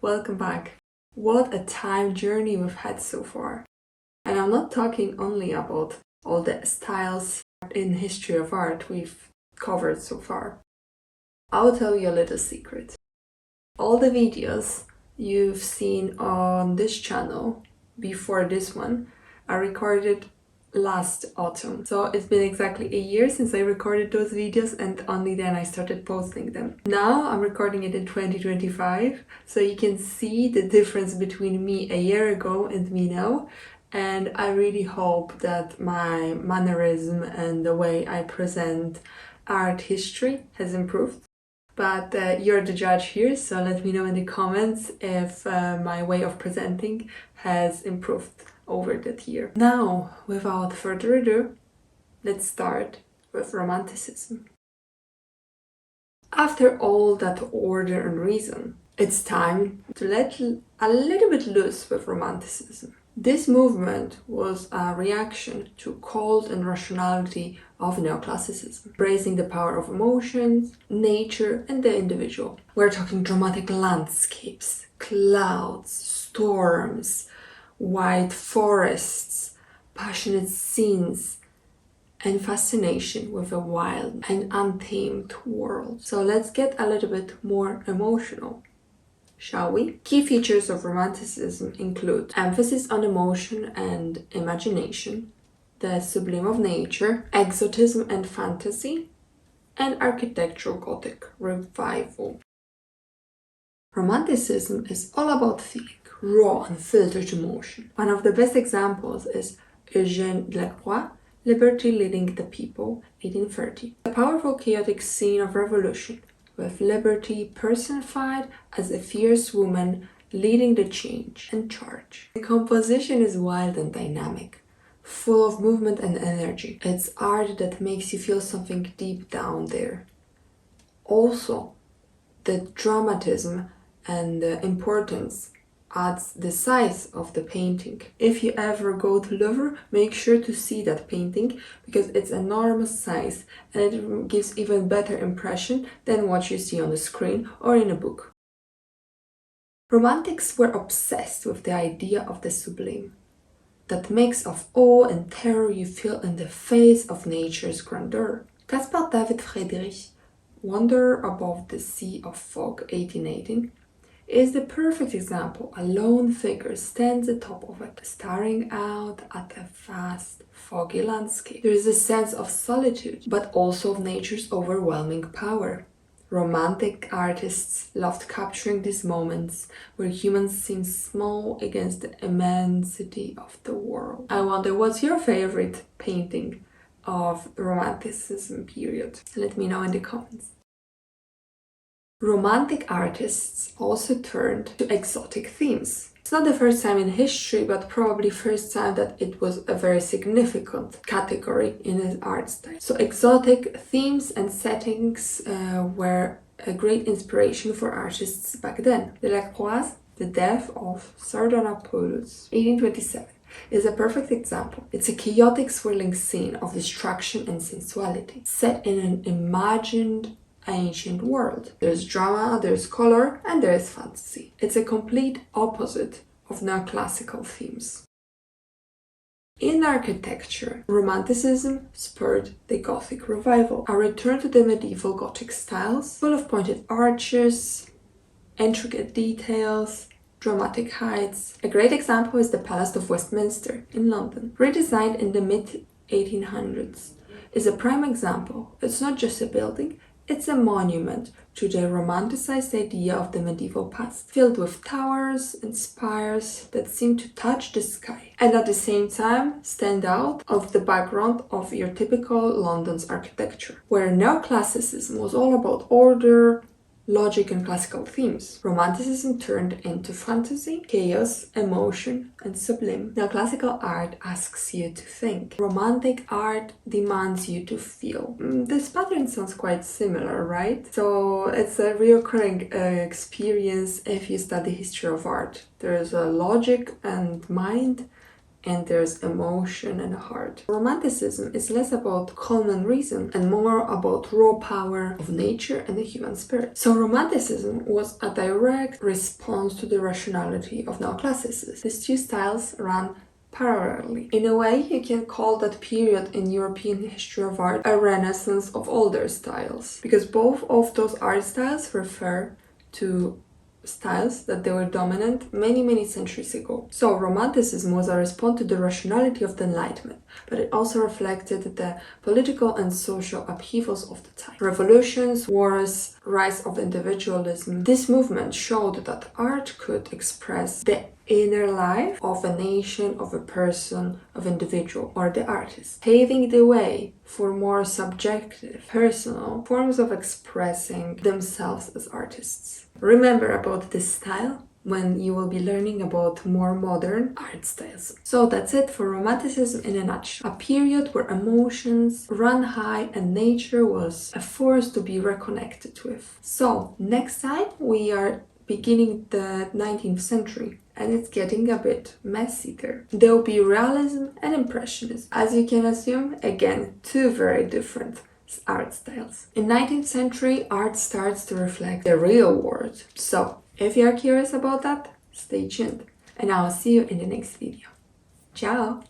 Welcome back. What a time journey we've had so far. And I'm not talking only about all the styles in history of art we've covered so far. I'll tell you a little secret. All the videos you've seen on this channel before this one are recorded last autumn. So it's been exactly a year since I recorded those videos, and only then I started posting them. Now I'm recording it in 2025, so you can see the difference between me a year ago and me now. And I really hope that my mannerism and the way I present art history has improved. But you're the judge here, so let me know in the comments if my way of presenting has improved over that year. Now, without further ado, let's start with Romanticism. After all that order and reason, it's time to let a little bit loose with Romanticism. This movement was a reaction to cold and rationality of Neoclassicism, embracing the power of emotions, nature, and the individual. We're talking dramatic landscapes, clouds, storms, white forests, passionate scenes, and fascination with a wild and untamed world. So let's get a little bit more emotional, shall we? Key features of Romanticism include emphasis on emotion and imagination, the sublime of nature, exotism and fantasy, and architectural Gothic Revival. Romanticism is all about feeling, raw, unfiltered emotion. One of the best examples is Eugène Delacroix, Liberty Leading the People, 1830. A powerful, chaotic scene of revolution, with liberty personified as a fierce woman leading the change and charge. The composition is wild and dynamic, full of movement and energy. It's art that makes you feel something deep down there. Also, the dramatism and the importance adds the size of the painting. If you ever go to Louvre, make sure to see that painting because it's enormous size and it gives even better impression than what you see on the screen or in a book. Romantics were obsessed with the idea of the sublime, that mix of awe and terror you feel in the face of nature's grandeur. Caspar David Friedrich, Wonder Above the Sea of Fog, 1818, is the perfect example. A lone figure stands atop of it, staring out at a vast, foggy landscape. There is a sense of solitude, but also of nature's overwhelming power. Romantic artists loved capturing these moments where humans seem small against the immensity of the world. I wonder, what's your favorite painting of Romanticism period? Let me know in the comments. Romantic artists also turned to exotic themes. It's not the first time in history, but probably first time that it was a very significant category in an art style. So exotic themes and settings were a great inspiration for artists back then. Delacroix, The Death of Sardanapalus, 1827, is a perfect example. It's a chaotic swirling scene of destruction and sensuality, set in an imagined ancient world. There's drama, there's color, and there's fantasy. It's a complete opposite of neoclassical themes. In architecture, Romanticism spurred the Gothic Revival, a return to the medieval Gothic styles, full of pointed arches, intricate details, dramatic heights. A great example is the Palace of Westminster in London, redesigned in the mid-1800s. Is a prime example. It's not just a building, it's a monument to the romanticized idea of the medieval past, filled with towers and spires that seem to touch the sky, and at the same time stand out of the background of your typical London's architecture, where Neoclassicism was all about order, logic, and classical themes. Romanticism turned into fantasy, chaos, emotion, and sublime. Neoclassical art asks you to think. Romantic art demands you to feel. This pattern sounds quite similar, right? So it's a recurring experience if you study history of art. There is a logic and mind and there's emotion and heart. Romanticism is less about calm and reason and more about raw power of nature and the human spirit. So Romanticism was a direct response to the rationality of Neoclassicism. These two styles ran parallelly. In a way, you can call that period in European history of art a renaissance of older styles, because both of those art styles refer to styles that they were dominant many centuries ago. So Romanticism was a response to the rationality of the Enlightenment, but it also reflected the political and social upheavals of the time. Revolutions, wars, rise of individualism. This movement showed that art could express the inner life of a nation, of a person, of individual, or the artist, paving the way for more subjective, personal forms of expressing themselves as artists. Remember about this style when you will be learning about more modern art styles. So that's it for Romanticism in a nutshell. A period where emotions ran high and nature was a force to be reconnected with. So next time we are beginning the 19th century, and it's getting a bit messy there. There will be realism and impressionism. As you can assume, again, two very different art styles. In 19th century, art starts to reflect the real world. So, if you are curious about that, stay tuned. And I will see you in the next video. Ciao!